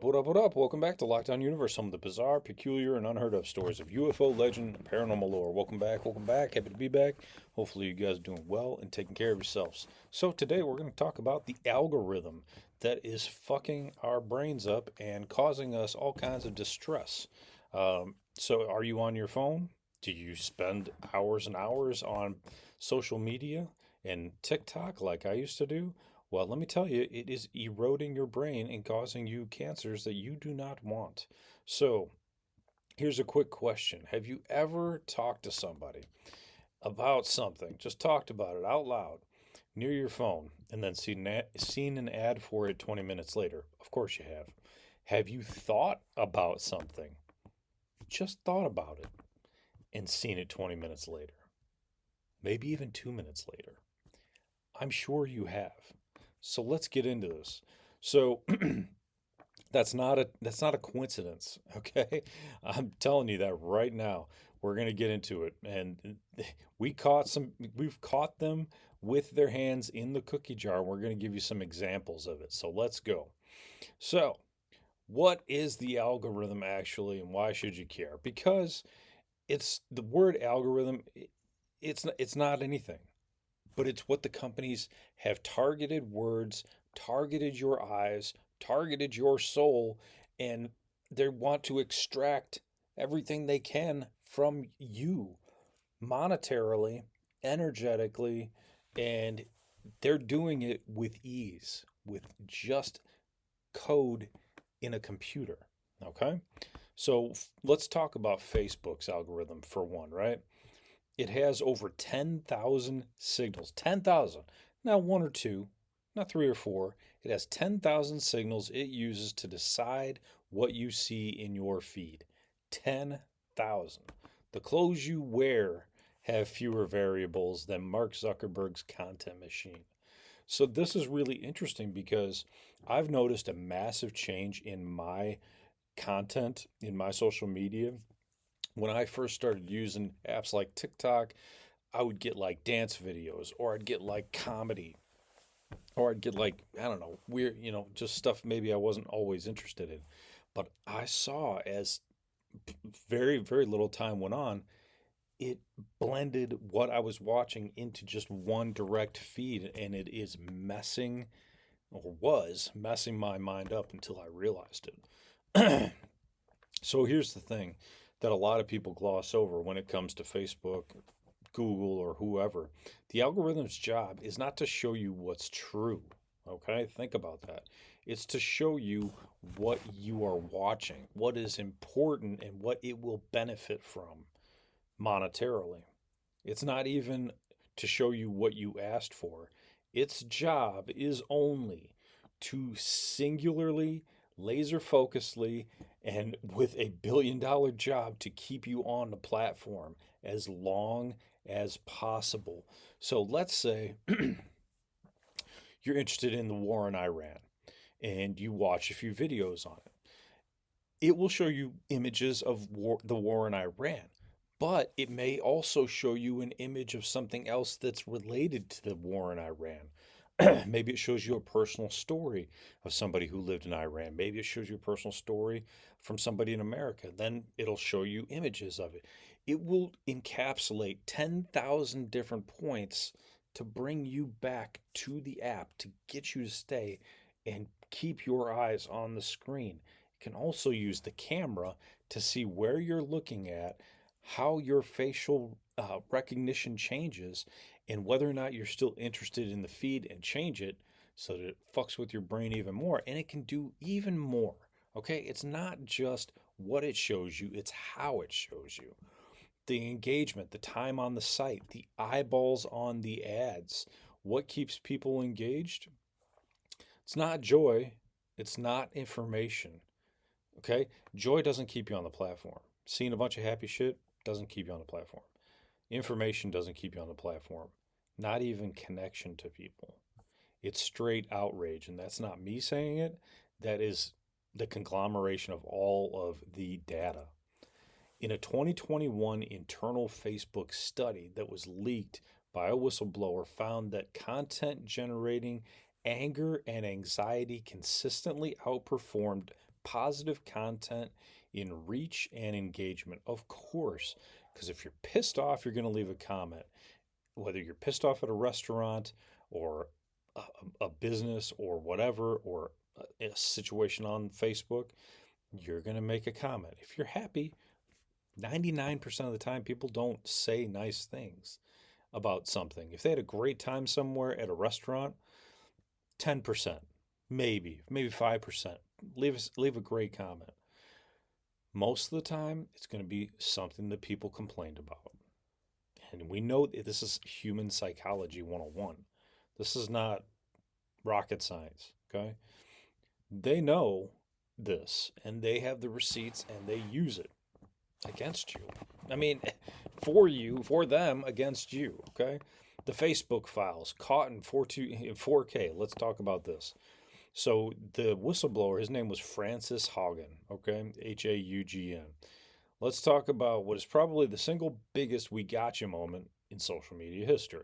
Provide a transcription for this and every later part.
What up? Welcome back to Lockdown Universe, some of the bizarre, peculiar, and unheard of stories of UFO legend and paranormal lore. Welcome back. Happy to be back. Hopefully, you guys are doing well and taking care of yourselves. So, today we're going to talk about the algorithm that is fucking our brains up and causing us all kinds of distress. So, are you on your phone? Do you spend hours and hours on social media and TikTok like I used to do? Well, let me tell you, it is eroding your brain and causing you cancers that you do not want. So, here's a quick question. Have you ever talked to somebody about something, just talked about it out loud near your phone, and then seen an ad for it 20 minutes later? Of course you have. Have you thought about something, just thought about it, and seen it 20 minutes later? Maybe even 2 minutes later. I'm sure you have. So let's get into this. So that's not a coincidence, okay? I'm telling you that right now. We're gonna get into it, and we've caught them with their hands in the cookie jar. We're gonna give you some examples of it. So let's go. So, what is the algorithm actually, and why should you care? Because it's the word algorithm. It's not anything, but it's what the companies have targeted words, targeted your eyes, targeted your soul, and they want to extract everything they can from you monetarily, energetically, and they're doing it with ease, with just code in a computer. Okay? So let's talk about Facebook's algorithm for one, right? It has over 10,000 signals. 10,000. Not one or two, not three or four. It has 10,000 signals it uses to decide what you see in your feed. 10,000. The clothes you wear have fewer variables than Mark Zuckerberg's content machine. So this is really interesting because I've noticed a massive change in my content, in my social media when I first started using apps like TikTok. I would get like dance videos, or I'd get like comedy, or I'd get like, I don't know, weird, just stuff maybe I wasn't always interested in. But I saw as very, very little time went on, it blended what I was watching into just one direct feed, and it is messing, or was messing my mind up until I realized it. So here's the thing that a lot of people gloss over when it comes to Facebook, Google, or whoever. The algorithm's job is not to show you what's true. Okay, think about that. It's to show you what you are watching, what is important, and what it will benefit from monetarily. It's not even to show you what you asked for. Its job is only to singularly, laser focusedly, and with a $1 billion job to keep you on the platform as long as possible. So let's say you're interested in the war in Iran and you watch a few videos on it. It will show you images of the war in Iran, but it may also show you an image of something else that's related to the war in Iran. Maybe it shows you a personal story of somebody who lived in Iran. Maybe it shows you a personal story from somebody in America. Then it'll show you images of it. It will encapsulate 10,000 different points to bring you back to the app to get you to stay and keep your eyes on the screen. It can also use the camera to see where you're looking at, how your facial recognition changes, and whether or not you're still interested in the feed, and change it so that it fucks with your brain even more. And it can do even more. Okay? It's not just what it shows you, it's how it shows you. The engagement, the time on the site, the eyeballs on the ads. What keeps people engaged? It's not joy, it's not information. Okay? Joy doesn't keep you on the platform. Seeing a bunch of happy shit doesn't keep you on the platform. Information doesn't keep you on the platform. Not even connection to people. It's straight outrage. And that's not me saying it. That is the conglomeration of all of the data. In a 2021 internal Facebook study that was leaked by a whistleblower, found that content generating anger and anxiety consistently outperformed positive content in reach and engagement. Of course, because if you're pissed off, you're going to leave a comment. Whether you're pissed off at a restaurant or a business or whatever, or a situation on Facebook, you're going to make a comment. If you're happy, 99% of the time, people don't say nice things about something. If they had a great time somewhere at a restaurant, 10%, maybe 5%. Leave a great comment. Most of the time, it's going to be something that people complained about. And we know this is human psychology 101. This is not rocket science, okay? They know this and they have the receipts and they use it against you. I mean, for you, for them, against you, okay? The Facebook files caught in 4K. Let's talk about this. So the whistleblower, his name was Francis Haugen, okay? Haugen. Let's talk about what is probably the single biggest we gotcha moment in social media history.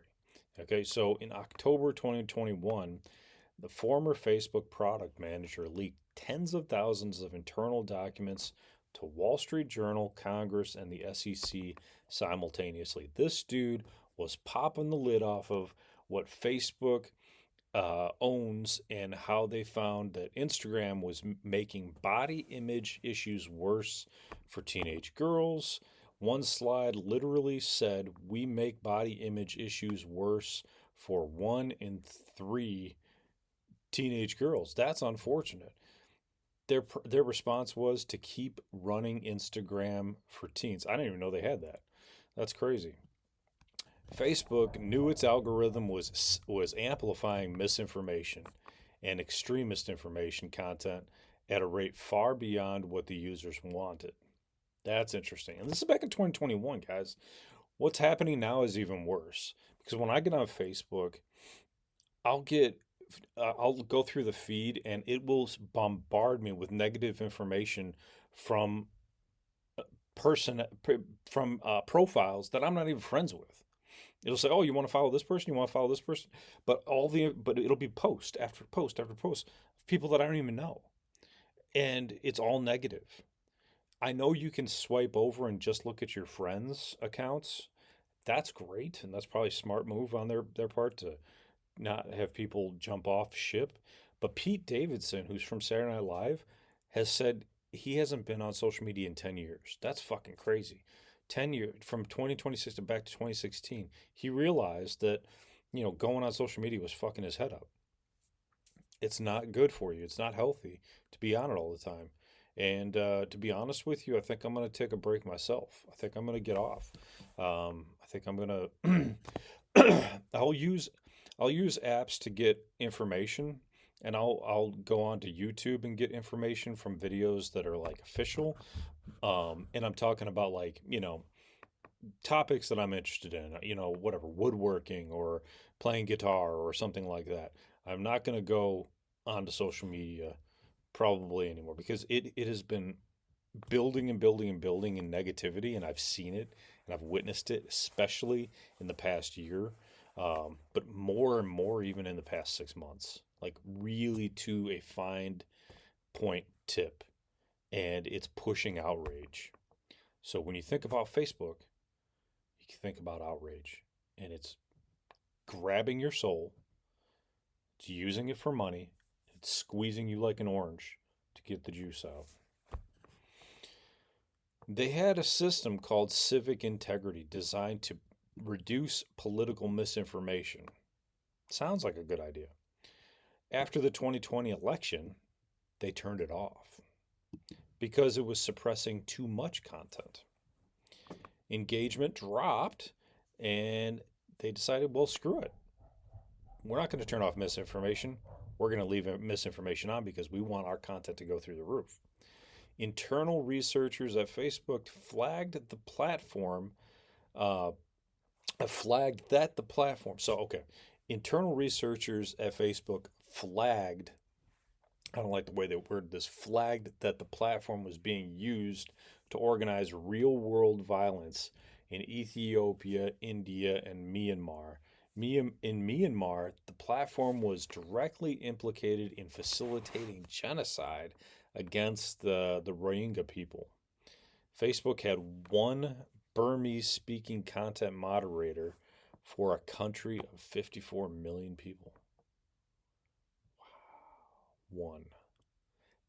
Okay, so in October 2021, the former Facebook product manager leaked tens of thousands of internal documents to Wall Street Journal, Congress, and the SEC simultaneously. This dude was popping the lid off of what Facebook owns and how they found that Instagram was making body image issues worse for teenage girls. One slide literally said, "We make body image issues worse for 1 in 3 teenage girls." That's unfortunate. Their response was to keep running Instagram for teens. I didn't even know they had that. That's crazy. Facebook knew its algorithm was amplifying misinformation and extremist information content at a rate far beyond what the users wanted. That's interesting. And this is back in 2021, guys. What's happening now is even worse because when I get on Facebook, I'll get I'll go through the feed and it will bombard me with negative information from person from profiles that I'm not even friends with. It'll say, "Oh, you want to follow this person? You want to follow this person?" But it'll be post after post after post of people that I don't even know, and it's all negative. I know you can swipe over and just look at your friends' accounts. That's great, and that's probably a smart move on their part to not have people jump off ship. But Pete Davidson, who's from Saturday Night Live, has said he hasn't been on social media in 10 years. That's fucking crazy. 10 years from 2026 to back to 2016. He realized that, going on social media was fucking his head up. It's not good for you. It's not healthy to be on it all the time. And to be honest with you, I think I'm going to take a break myself. I think I'm going to get off. I think I'm going to. I'll use apps to get information, and I'll go on to YouTube and get information from videos that are like official. And I'm talking about like topics that I'm interested in. Whatever, woodworking or playing guitar or something like that. I'm not going to go onto social media probably anymore because it has been building and building and building in negativity, and I've seen it and I've witnessed it, especially in the past year, but more and more even in the past 6 months, like really to a fine point tip, and it's pushing outrage. So when you think about Facebook, you think about outrage, and it's grabbing your soul, it's using it for money, it's squeezing you like an orange to get the juice out. They had a system called civic integrity designed to reduce political misinformation. Sounds like a good idea. After the 2020 election, they turned it off because it was suppressing too much content. Engagement dropped, and they decided, well, screw it. We're not going to turn off misinformation. We're going to leave misinformation on because we want our content to go through the roof. Internal researchers at Facebook flagged the platform. So, okay. Internal researchers at Facebook flagged, I don't like the way they worded this, flagged that the platform was being used to organize real world violence in Ethiopia, India, and Myanmar. In Myanmar, the platform was directly implicated in facilitating genocide against the Rohingya people. Facebook had one Burmese speaking content moderator for a country of 54 million people. One.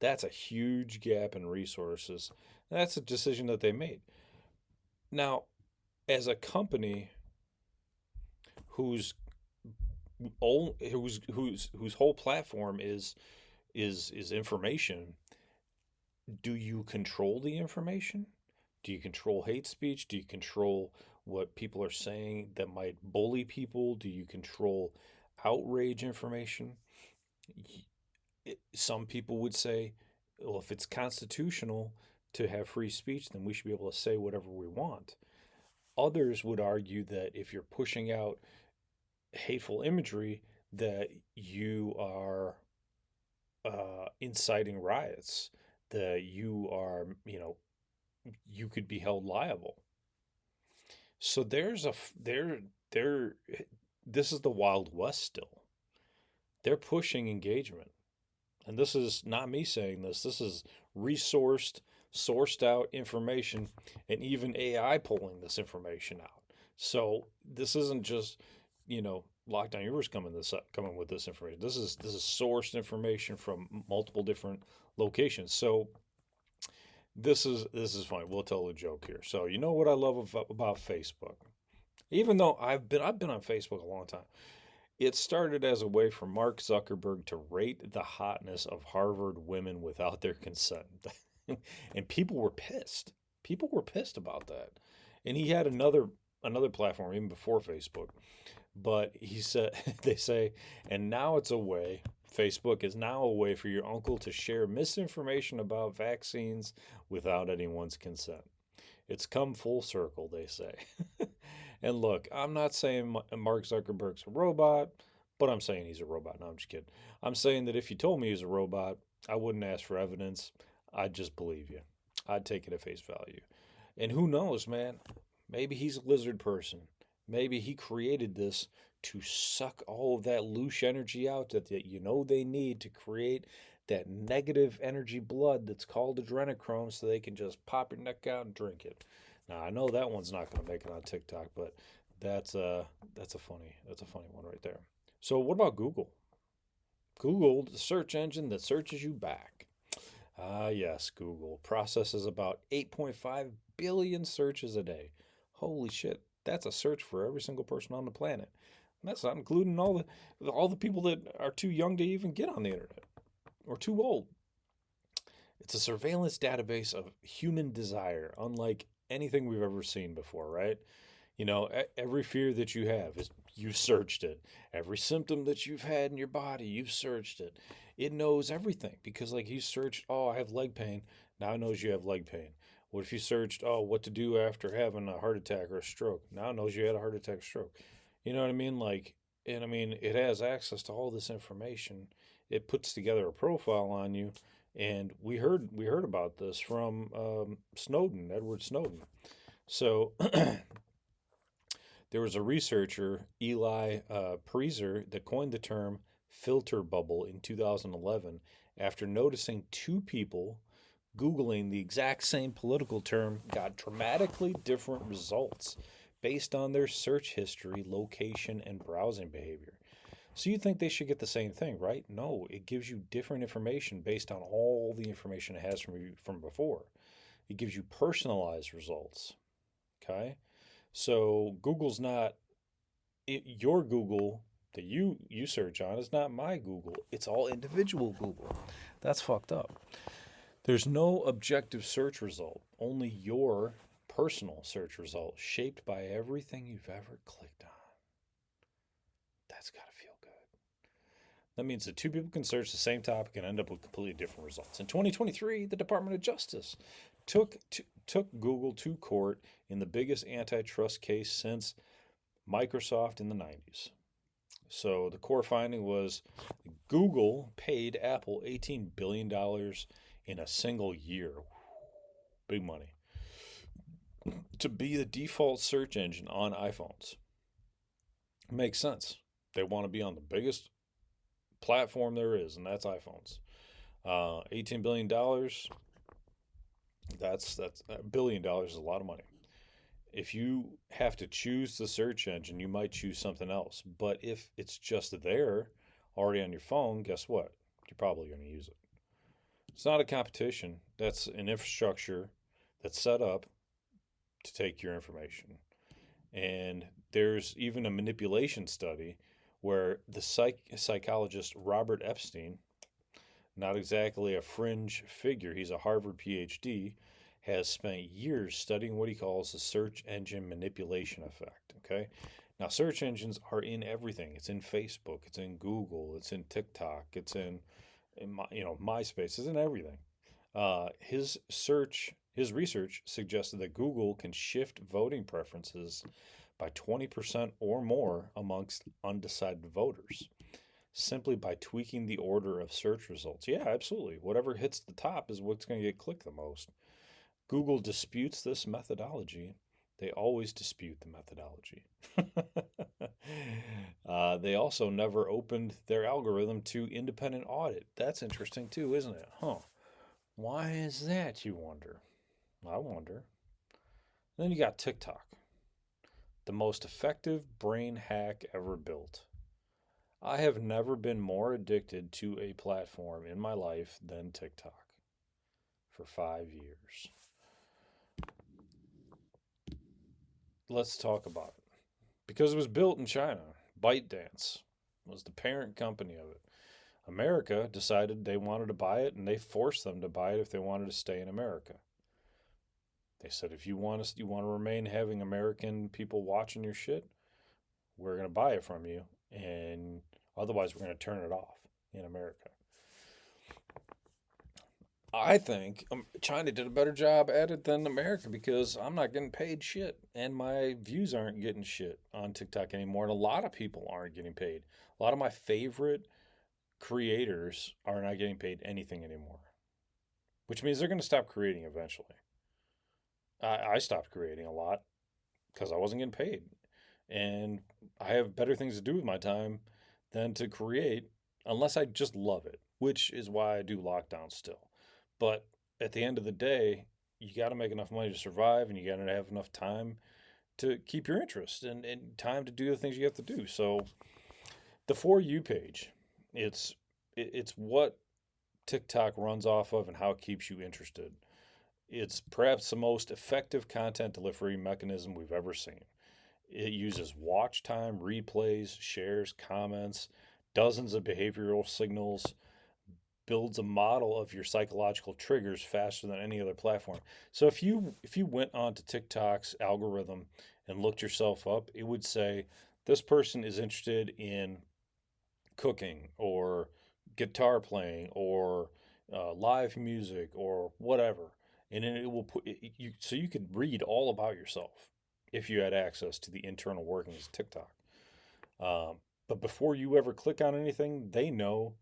That's a huge gap in resources. That's a decision that they made. Now, as a company whose whose whole platform is information, do you control the information? Do you control hate speech? Do you control what people are saying that might bully people? Do you control outrage information? Some people would say, well, if it's constitutional to have free speech, then we should be able to say whatever we want. Others would argue that if you're pushing out hateful imagery, that you are inciting riots, that you are, you could be held liable. So there. This is the Wild West still. They're pushing engagement. And this is not me saying this. This is resourced, sourced out information, and even AI pulling this information out. So this isn't just, Lockdown Yours coming with this information. This is sourced information from multiple different locations. So this is funny. We'll tell a joke here. So you know what I love about Facebook? Even though I've been on Facebook a long time. It started as a way for Mark Zuckerberg to rate the hotness of Harvard women without their consent. And people were pissed. People were pissed about that. And he had another platform even before Facebook. But he said they say, and now it's a way, Facebook is now a way for your uncle to share misinformation about vaccines without anyone's consent. It's come full circle, they say. And look, I'm not saying Mark Zuckerberg's a robot, but I'm saying he's a robot. No, I'm just kidding. I'm saying that if you told me he's a robot, I wouldn't ask for evidence. I'd just believe you. I'd take it at face value. And who knows, man? Maybe he's a lizard person. Maybe he created this to suck all of that loose energy out that they need to create that negative energy blood that's called adrenochrome so they can just pop your neck out and drink it. Now I know that one's not going to make it on TikTok, but that's a funny one right there. So what about Google? Google, the search engine that searches you back. Ah, yes, Google processes about 8.5 billion searches a day. Holy shit, that's a search for every single person on the planet. And that's not including all the people that are too young to even get on the internet or too old. It's a surveillance database of human desire, unlike anything we've ever seen before, right? Every fear that you have is you've searched it. Every symptom that you've had in your body, you've searched it. It knows everything because, like, you searched, oh, I have leg pain. Now it knows you have leg pain. What if you searched, oh, what to do after having a heart attack or a stroke? Now it knows you had a heart attack, stroke. You know what I mean? Like, and I mean, it has access to all this information. It puts together a profile on you, and we heard about this from Snowden, Edward Snowden. So there was a researcher, Eli Prezer, that coined the term filter bubble in 2011 after noticing two people Googling the exact same political term got dramatically different results based on their search history, location, and browsing behavior. So you think they should get the same thing, right? No, it gives you different information based on all the information it has from before. It gives you personalized results. Okay? So Google's not your Google that you search on is not my Google. It's all individual Google. That's fucked up. There's no objective search result, only your personal search result shaped by everything you've ever clicked on. That's got to feel good. That means that two people can search the same topic and end up with completely different results. In 2023, the Department of Justice took Google to court in the biggest antitrust case since Microsoft in the 90s. So the core finding was Google paid Apple $18 billion in a single year. Big money. To be the default search engine on iPhones. Makes sense. They want to be on the biggest platform there is, and that's iPhones. $18 billion. That's $1 billion is a lot of money. If you have to choose the search engine, you might choose something else. But if it's just there, already on your phone, guess what? You're probably going to use it. It's not a competition. That's an infrastructure that's set up to take your information. And there's even a manipulation study where the psychologist Robert Epstein, not exactly a fringe figure, he's a Harvard PhD, has spent years studying what he calls the search engine manipulation effect. Okay. Now, search engines are in everything. It's in Facebook, it's in Google, it's in TikTok, it's in MySpace, it's in everything. His research suggested that Google can shift voting preferences by 20% or more amongst undecided voters simply by tweaking the order of search results. Yeah, absolutely. Whatever hits the top is what's going to get clicked the most. Google disputes this methodology. They always dispute the methodology. They also never opened their algorithm to independent audit. That's interesting too, isn't it? Huh. Why is that, you wonder? I wonder. Then you got TikTok, the most effective brain hack ever built. I have never been more addicted to a platform in my life than TikTok for 5 years. Let's talk about it. Because it was built in China, ByteDance was the parent company of it. America decided they wanted to buy it, and they forced them to buy it if they wanted to stay in America. They said, if you want to remain having American people watching your shit, we're going to buy it from you, and otherwise we're going to turn it off in America. I think China did a better job at it than America because I'm not getting paid shit and my views aren't getting shit on TikTok anymore. And a lot of people aren't getting paid. A lot of my favorite creators are not getting paid anything anymore, which means they're going to stop creating eventually. I stopped creating a lot because I wasn't getting paid. And I have better things to do with my time than to create unless I just love it, which is why I do lockdown still. But at the end of the day, you got to make enough money to survive and you got to have enough time to keep your interest and time to do the things you have to do. So the For You page, it's it's what TikTok runs off of and how it keeps you interested. It's perhaps the most effective content delivery mechanism we've ever seen. It uses watch time, replays, shares, comments, dozens of behavioral signals, builds a model of your psychological triggers faster than any other platform. So if you went onto TikTok's algorithm and looked yourself up, it would say this person is interested in cooking or guitar playing or live music or whatever, and then it will put you so you could read all about yourself if you had access to the internal workings of TikTok. Um, but before you ever click on anything, they know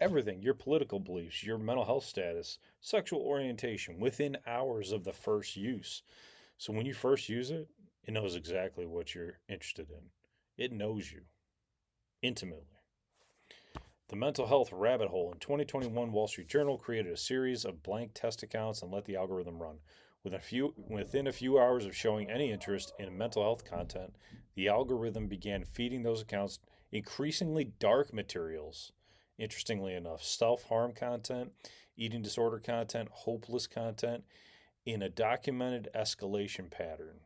everything your political beliefs, your mental health status, sexual orientation within hours of the first use. So when you first use it, it knows exactly what you're interested in. It knows you intimately. The mental health rabbit hole. In 2021, Wall Street Journal created a series of blank test accounts and let the algorithm run. Within a few hours of showing any interest in mental health content, the algorithm began feeding those accounts increasingly dark materials. Interestingly enough, self harm content, eating disorder content, hopeless content in a documented escalation pattern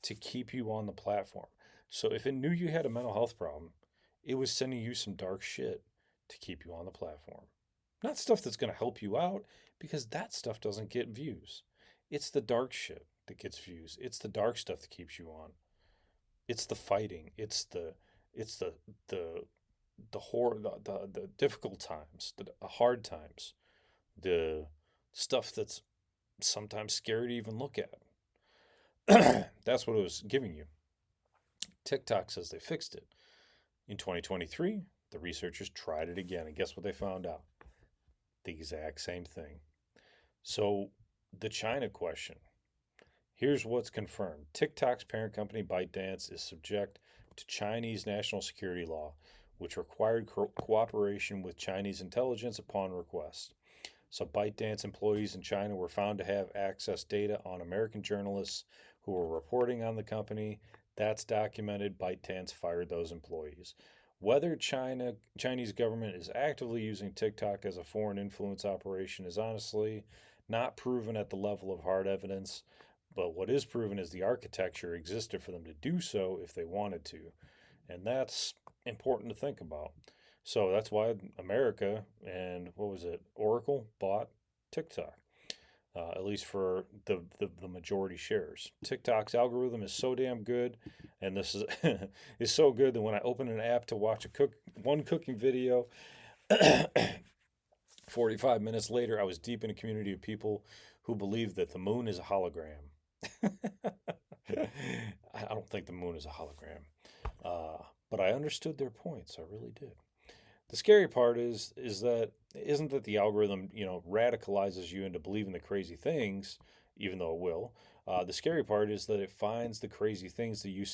to keep you on the platform. So if it knew you had a mental health problem, it was sending you some dark shit to keep you on the platform. Not stuff that's going to help you out because that stuff doesn't get views. It's the dark shit that gets views. It's the dark stuff that keeps you on. It's the fighting. It's the the horror, the difficult times, the hard times, the stuff that's sometimes scary to even look at. That's what it was giving you. TikTok says they fixed it. In 2023, the researchers tried it again, and guess what they found out? The exact same thing. So, the China question. Here's what's confirmed TikTok's parent company, ByteDance, is subject to Chinese national security law, which required cooperation with Chinese intelligence upon request. So ByteDance employees in China were found to have access data on American journalists who were reporting on the company. That's documented. ByteDance fired those employees. Whether Chinese government is actively using TikTok as a foreign influence operation is honestly not proven at the level of hard evidence, but what is proven is the architecture existed for them to do so if they wanted to. And that's important to think about. So that's why America and what was it, Oracle bought TikTok, at least for the majority shares. TikTok's algorithm is so damn good, and this is is so good that when I open an app to watch one cooking video, 45 minutes later, I was deep in a community of people who believe that the moon is a hologram. I don't think the moon is a hologram, but I understood their points. I really did. The scary part is that isn't that the algorithm radicalizes you into believing the crazy things, even though it will. The scary part is that it finds the crazy things that you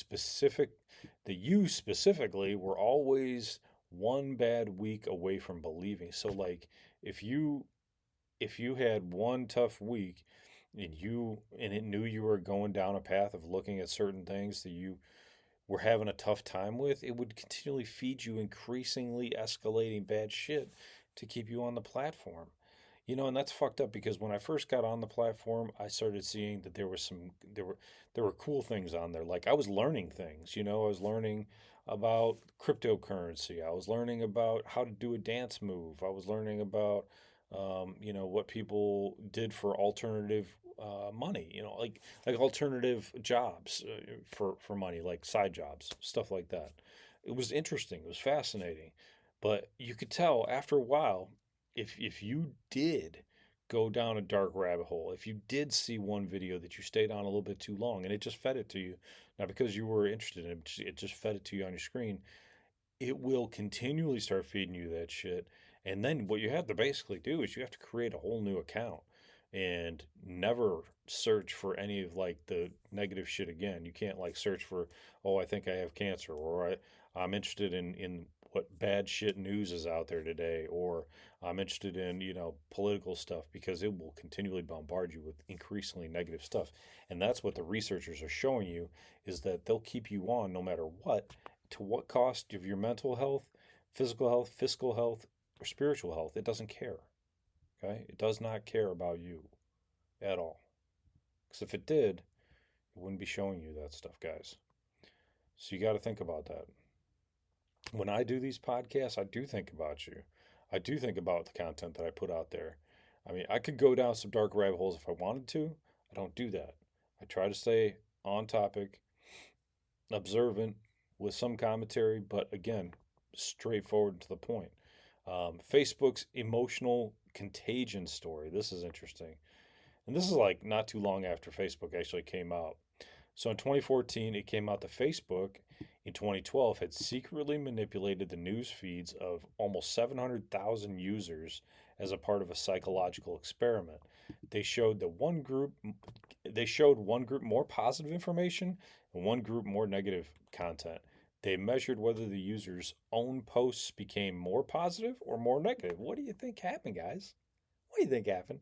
specifically were always one bad week away from believing. So like if you if you had one tough week and it knew you were going down a path of looking at certain things that you were having a tough time with, it would continually feed you increasingly escalating bad shit to keep you on the platform. And that's fucked up because when I first got on the platform, I started seeing that there were cool things on there. Like I was learning things, I was learning about cryptocurrency. I was learning about how to do a dance move. I was learning about what people did for alternative money, like alternative jobs for money, like side jobs, stuff like that. It was interesting. It was fascinating, but you could tell after a while if you did go down a dark rabbit hole, if you did see one video that you stayed on a little bit too long and it just fed it to you, not because you were interested in it, it just fed it to you on your screen, it will continually start feeding you that shit. And then what you have to basically do is you have to create a whole new account and never search for any of like the negative shit again. You can't like search for, oh, I think I have cancer, or I'm interested in what bad shit news is out there today, or I'm interested in, political stuff because it will continually bombard you with increasingly negative stuff. And that's what the researchers are showing you is that they'll keep you on no matter what, to what cost of your mental health, physical health, fiscal health, or spiritual health. It doesn't care. Okay? It does not care about you at all. Because if it did, it wouldn't be showing you that stuff, guys. So you got to think about that. When I do these podcasts, I do think about you. I do think about the content that I put out there. I mean, I could go down some dark rabbit holes if I wanted to. I don't do that. I try to stay on topic, observant, with some commentary, but again, straightforward to the point. Facebook's emotional contagion story. This is interesting. And this is like not too long after Facebook actually came out. So in 2014, it came out that Facebook in 2012 had secretly manipulated the news feeds of almost 700,000 users as a part of a psychological experiment. They showed that they showed one group more positive information and one group more negative content. They measured whether the user's own posts became more positive or more negative. What do you think happened, guys? What do you think happened?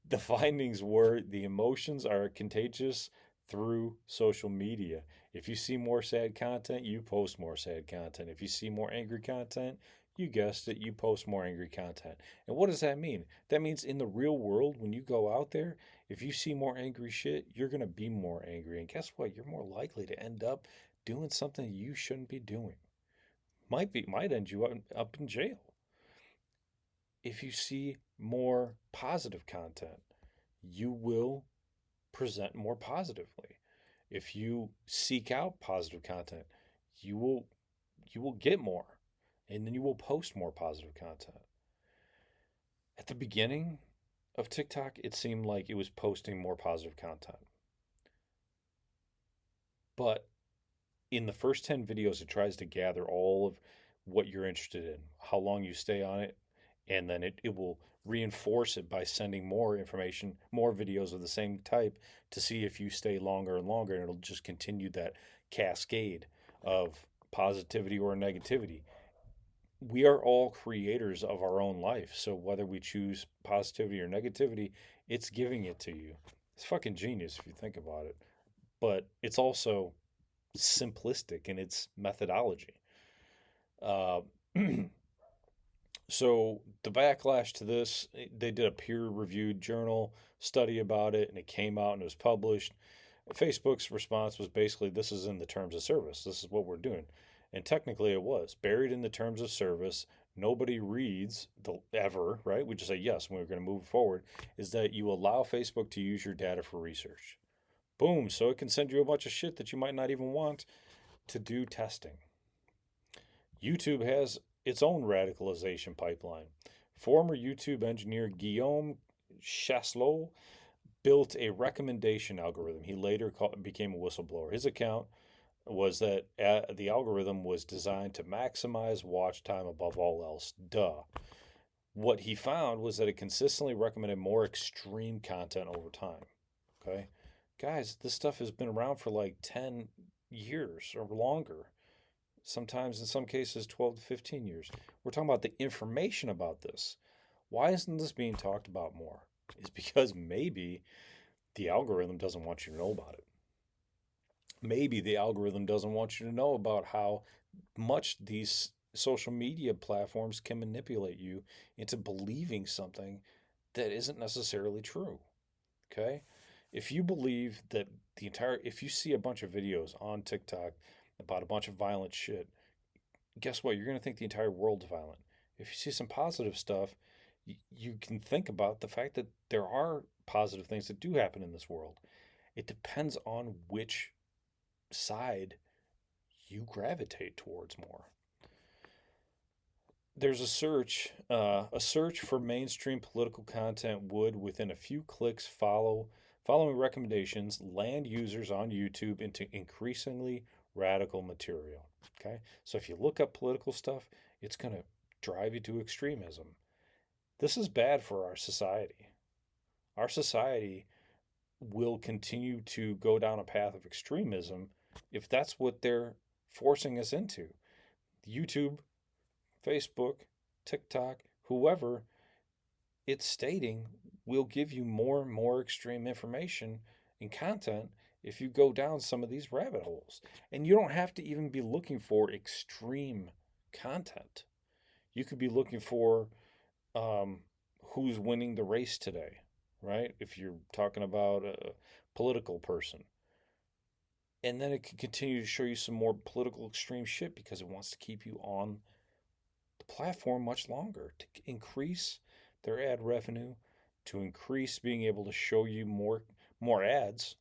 The findings were the emotions are contagious through social media. If you see more sad content, you post more sad content. If you see more angry content, you guessed it, you post more angry content. And what does that mean? That means in the real world, when you go out there, if you see more angry shit, you're going to be more angry. And guess what? You're more likely to end up doing something you shouldn't be doing. Might end you up in jail. If you see more positive content, you will present more positively. If you seek out positive content, you will get more and then you will post more positive content. At the beginning of TikTok, it seemed like it was posting more positive content. But in the first 10 videos, it tries to gather all of what you're interested in, how long you stay on it, and then it will reinforce it by sending more information, more videos of the same type to see if you stay longer and longer, and it'll just continue that cascade of positivity or negativity. We are all creators of our own life. So whether we choose positivity or negativity, it's giving it to you. It's fucking genius if you think about it. But it's also simplistic in its methodology. Uh, so the backlash to this, they did a peer-reviewed journal study about it, and it came out and it was published. Facebook's response was basically, "This is in the terms of service. This is what we're doing," and technically it was buried in the terms of service. Nobody reads the ever, right? We just say yes, and we're going to move forward. Is that you allow Facebook to use your data for research? Boom! So it can send you a bunch of shit that you might not even want to do testing. YouTube has its own radicalization pipeline. Former YouTube engineer Guillaume Chaslot built a recommendation algorithm. He later became a whistleblower. His account was that the algorithm was designed to maximize watch time above all else. Duh. What he found was that it consistently recommended more extreme content over time. Okay? Guys, this stuff has been around for like 10 years or longer. Sometimes, in some cases, 12 to 15 years. We're talking about the information about this. Why isn't this being talked about more? Is because maybe the algorithm doesn't want you to know about it. Maybe the algorithm doesn't want you to know about how much these social media platforms can manipulate you into believing something that isn't necessarily true. Okay? If you believe that if you see a bunch of videos on TikTok about a bunch of violent shit, guess what? You're going to think the entire world's violent. If you see some positive stuff, you can think about the fact that there are positive things that do happen in this world. It depends on which side you gravitate towards more. There's a search for mainstream political content would, within a few clicks, following recommendations, land users on YouTube into increasingly radical material. Okay, so if you look up political stuff, it's going to drive you to extremism. This is bad for our society. Our society will continue to go down a path of extremism if that's what they're forcing us into. YouTube, Facebook, TikTok, whoever, it's stating will give you more and more extreme information and content if you go down some of these rabbit holes. And you don't have to even be looking for extreme content. You could be looking for um, who's winning the race today, right? If you're talking about a political person. And then it can continue to show you some more political extreme shit because it wants to keep you on the platform much longer to increase their ad revenue, to increase being able to show you more ads.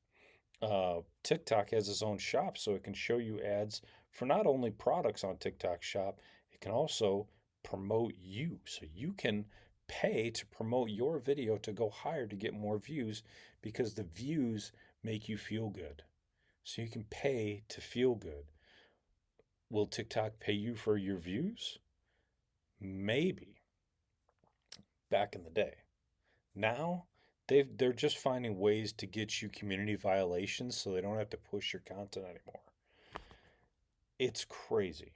TikTok has its own shop, so it can show you ads for not only products on TikTok Shop, it can also promote you. So you can pay to promote your video to go higher to get more views because the views make you feel good. So you can pay to feel good. Will TikTok pay you for your views? Maybe back in the day. Now they're just finding ways to get you community violations so they don't have to push your content anymore. It's crazy.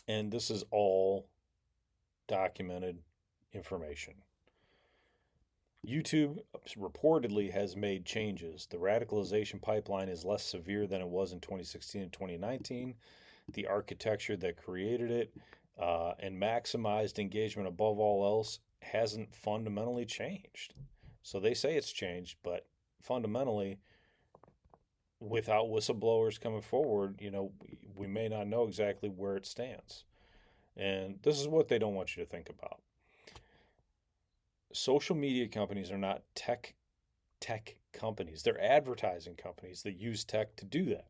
And this is all documented information. YouTube reportedly has made changes. The radicalization pipeline is less severe than it was in 2016 and 2019. The architecture that created it and maximized engagement above all else hasn't fundamentally changed. So they say it's changed, but fundamentally, without whistleblowers coming forward, we may not know exactly where it stands. And this is what they don't want you to think about. Social media companies are not tech companies. They're advertising companies that use tech to do that.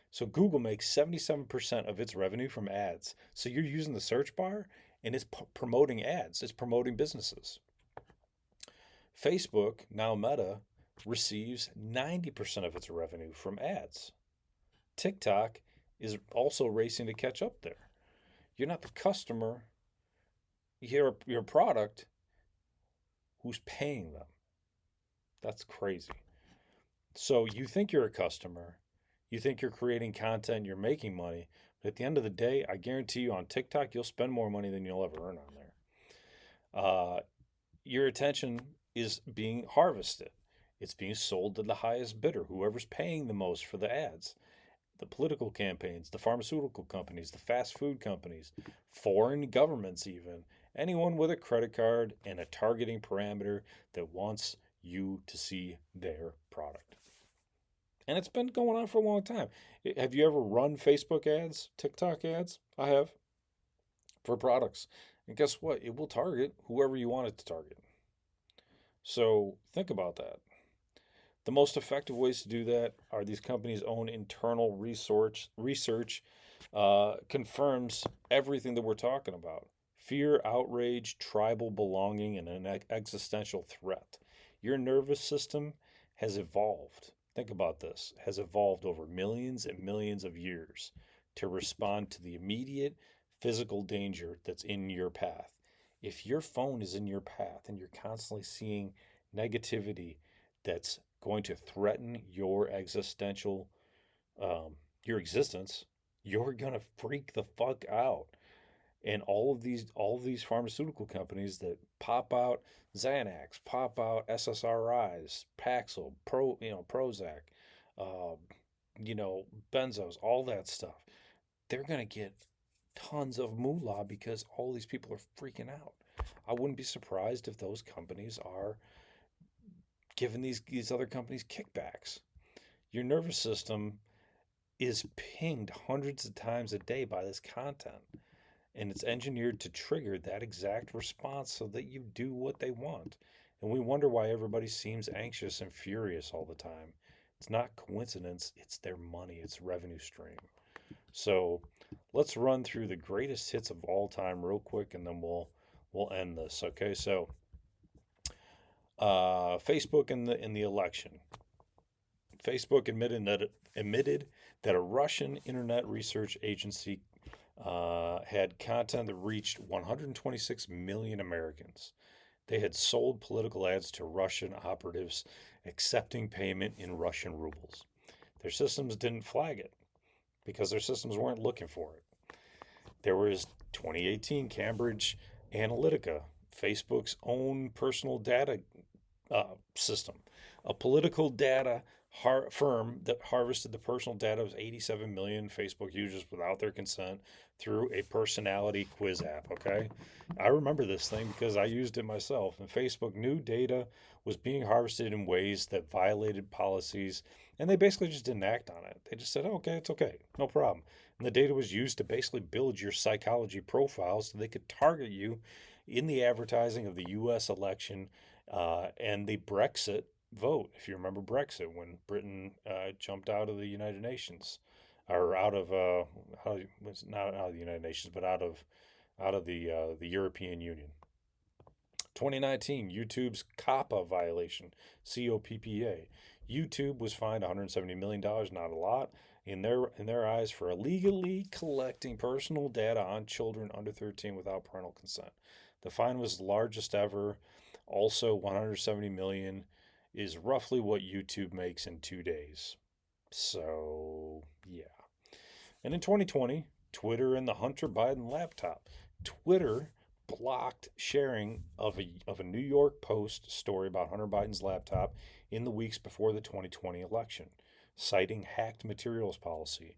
So Google makes 77% of its revenue from ads. So you're using the search bar and it's promoting ads, it's promoting businesses. Facebook, now Meta, receives 90% of its revenue from ads. TikTok is also racing to catch up there. You're not the customer, you're a product who's paying them. That's crazy. So you think you're a customer, you think you're creating content, you're making money, But at the end of the day, I guarantee you on TikTok, you'll spend more money than you'll ever earn on there. Uh, your attention is being harvested. It's being sold to the highest bidder, whoever's paying the most for the ads. The political campaigns, the pharmaceutical companies, the fast food companies, foreign governments, even. Anyone with a credit card and a targeting parameter that wants you to see their product. And it's been going on for a long time. Have you ever run Facebook ads, TikTok ads? I have for products. And guess what? It will target whoever you want it to target. So think about that. The most effective ways to do that are these companies' own internal research confirms everything that we're talking about. Fear, outrage, tribal belonging, and an existential threat. Your nervous system has evolved. Think about this, has evolved over millions and millions of years to respond to the immediate physical danger that's in your path. If your phone is in your path and you're constantly seeing negativity that's going to threaten your existential, your existence, you're gonna freak the fuck out. And all of these pharmaceutical companies that pop out Xanax, pop out SSRIs, Paxil, Prozac, uh, benzos, all that stuff. They're gonna get tons of moolah because all these people are freaking out. I wouldn't be surprised if those companies are giving these other companies kickbacks. Your nervous system is pinged hundreds of times a day by this content, and it's engineered to trigger that exact response so that you do what they want. And we wonder why everybody seems anxious and furious all the time. It's not coincidence, it's their money, it's revenue stream. So let's run through the greatest hits of all time real quick, and then we'll end this. Okay, so Facebook in the election. Facebook admitted that a Russian internet research agency had content that reached 126 million Americans. They had sold political ads to Russian operatives accepting payment in Russian rubles. Their systems didn't flag it because their systems weren't looking for it. There was 2018 Cambridge Analytica, Facebook's own personal data system, a political data firm that harvested the personal data of 87 million Facebook users without their consent through a personality quiz app. Okay. I remember this thing because I used it myself, and Facebook knew data was being harvested in ways that violated policies, and they basically just didn't act on it. They just said, oh, okay, it's okay, no problem. And the data was used to basically build your psychology profile so they could target you in the advertising of the US election and the Brexit vote. If you remember Brexit, when Britain jumped out of the United Nations, or out of not out of the United Nations, but out of the European Union. 2019, YouTube's COPPA violation, COPPA. YouTube was fined $170 million, not a lot, in their eyes for illegally collecting personal data on children under 13 without parental consent. The fine was the largest ever. Also, 170 million is roughly what YouTube makes in 2 days. So, yeah. And in 2020, Twitter and the Hunter Biden laptop. Twitter blocked sharing of a New York Post story about Hunter Biden's laptop in the weeks before the 2020 election, citing hacked materials policy.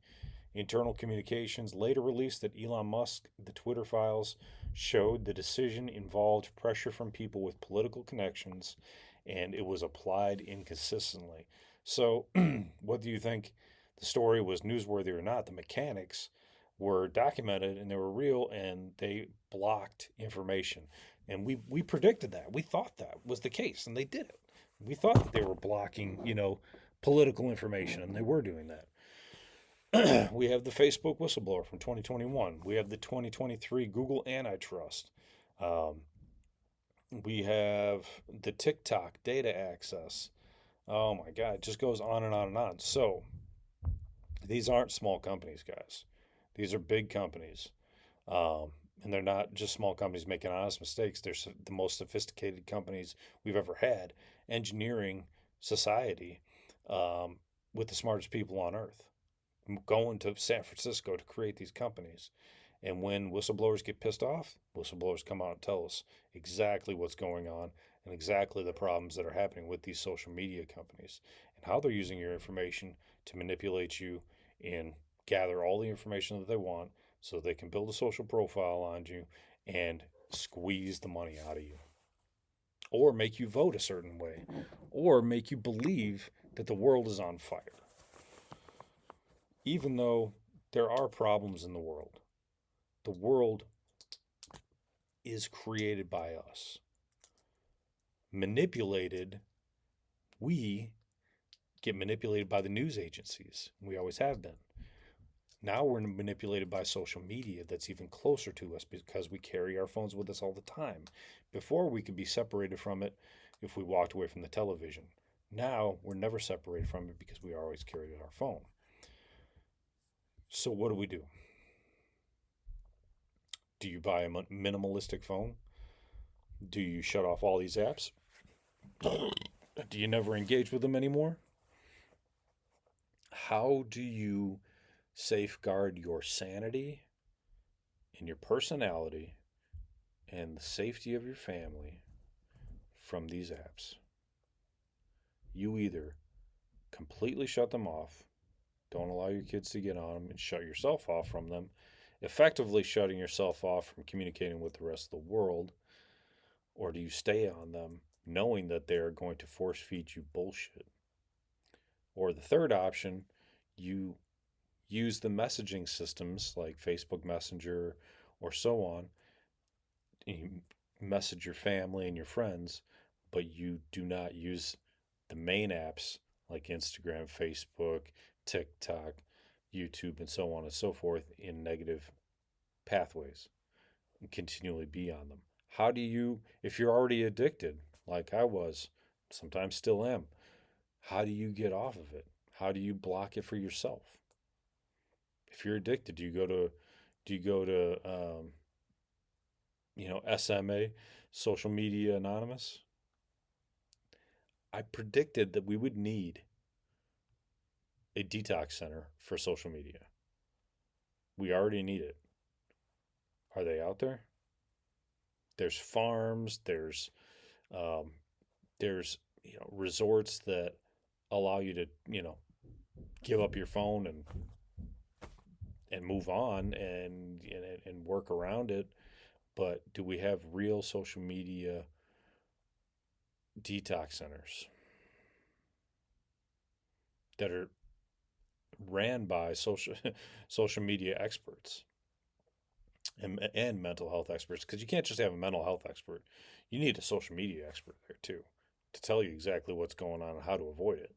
Internal communications later released that Elon Musk, the Twitter files, showed the decision involved pressure from people with political connections and it was applied inconsistently. So, whether you think the story was newsworthy or not, the mechanics were documented and they were real and they blocked information. And we predicted that. We thought that was the case and they did it. We thought that they were blocking, political information and they were doing that. We have the Facebook whistleblower from 2021. We have the 2023 Google antitrust. Um, we have the TikTok data access. Oh my God, it just goes on and on and on. So these aren't small companies, guys. These are big companies. And they're not just small companies making honest mistakes. They're the most sophisticated companies we've ever had, engineering society with the smartest people on earth. going to San Francisco to create these companies. And when whistleblowers get pissed off, whistleblowers come out and tell us exactly what's going on and exactly the problems that are happening with these social media companies and how they're using your information to manipulate you and gather all the information that they want so they can build a social profile on you and squeeze the money out of you or make you vote a certain way or make you believe that the world is on fire. Even though there are problems in the world is created by us. Manipulated, we get manipulated by the news agencies. We always have been. Now we're manipulated by social media that's even closer to us because we carry our phones with us all the time. Before, we could be separated from it if we walked away from the television. Now we're never separated from it because we always carry our phone. So what do? Do you buy a minimalistic phone? Do you shut off all these apps? Do you never engage with them anymore? How do you safeguard your sanity and your personality and the safety of your family from these apps? You either completely shut them off, don't allow your kids to get on them, and shut yourself off from them, effectively shutting yourself off from communicating with the rest of the world, or do you stay on them knowing that they're going to force feed you bullshit? Or the third option, you use the messaging systems like Facebook Messenger or so on. You message your family and your friends, but you do not use the main apps like Instagram, Facebook, TikTok, YouTube, and so on and so forth in negative pathways and continually be on them. How do you, if you're already addicted, like I was, sometimes still am, how do you get off of it? How do you block it for yourself? If you're addicted, do you go to SMA, Social Media Anonymous? I predicted that we would need a detox center for social media. We already need it. Are they out there? There's farms. Um, there's resorts that allow you to give up your phone and move on and work around it. But do we have real social media detox centers that are ran by social media experts and mental health experts? Because you can't just have a mental health expert. You need a social media expert there too to tell you exactly what's going on and how to avoid it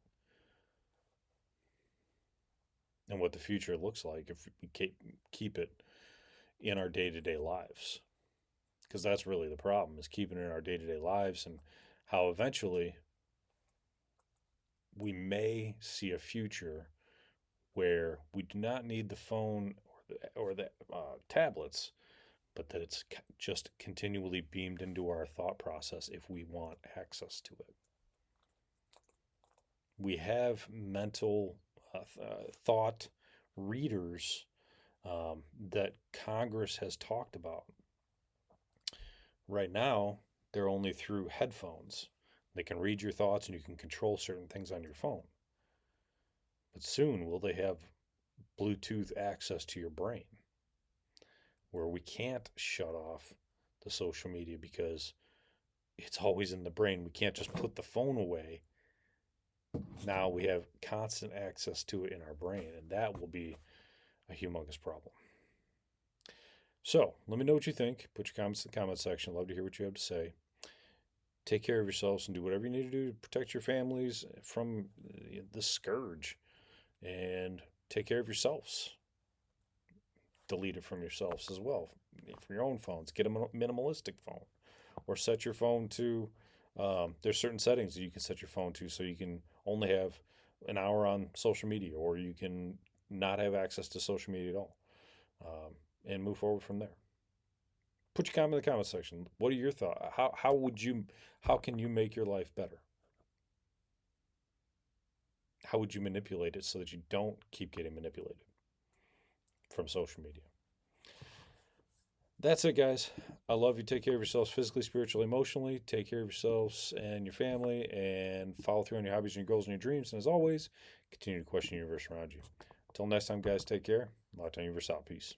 and what the future looks like if we keep it in our day-to-day lives. Because that's really the problem, is keeping it in our day-to-day lives, and how eventually we may see a future where we do not need the phone or the tablets, but that it's just continually beamed into our thought process if we want access to it. We have mental thought readers that Congress has talked about. Right now, they're only through headphones. They can read your thoughts and you can control certain things on your phone. But soon, will they have Bluetooth access to your brain where we can't shut off the social media because it's always in the brain? We can't just put the phone away. Now we have constant access to it in our brain, and that will be a humongous problem. So let me know what you think. Put your comments in the comment section. Love to hear what you have to say. Take care of yourselves and do whatever you need to do to protect your families from the scourge. And take care of yourselves. Delete it from yourselves as well, from your own phones. Get a minimalistic phone, or set your phone to. There's certain settings that you can set your phone to, so you can only have an hour on social media, or you can not have access to social media at all, and move forward from there. Put your comment in the comment section. What are your thoughts? How can you make your life better? how would you manipulate it so that you don't keep getting manipulated from social media? That's it, guys. I love you. Take care of yourselves physically, spiritually, emotionally. Take care of yourselves and your family, and follow through on your hobbies and your goals and your dreams. And as always, continue to question the universe around you. Until next time, guys, take care. Lockdown Universe out. Peace.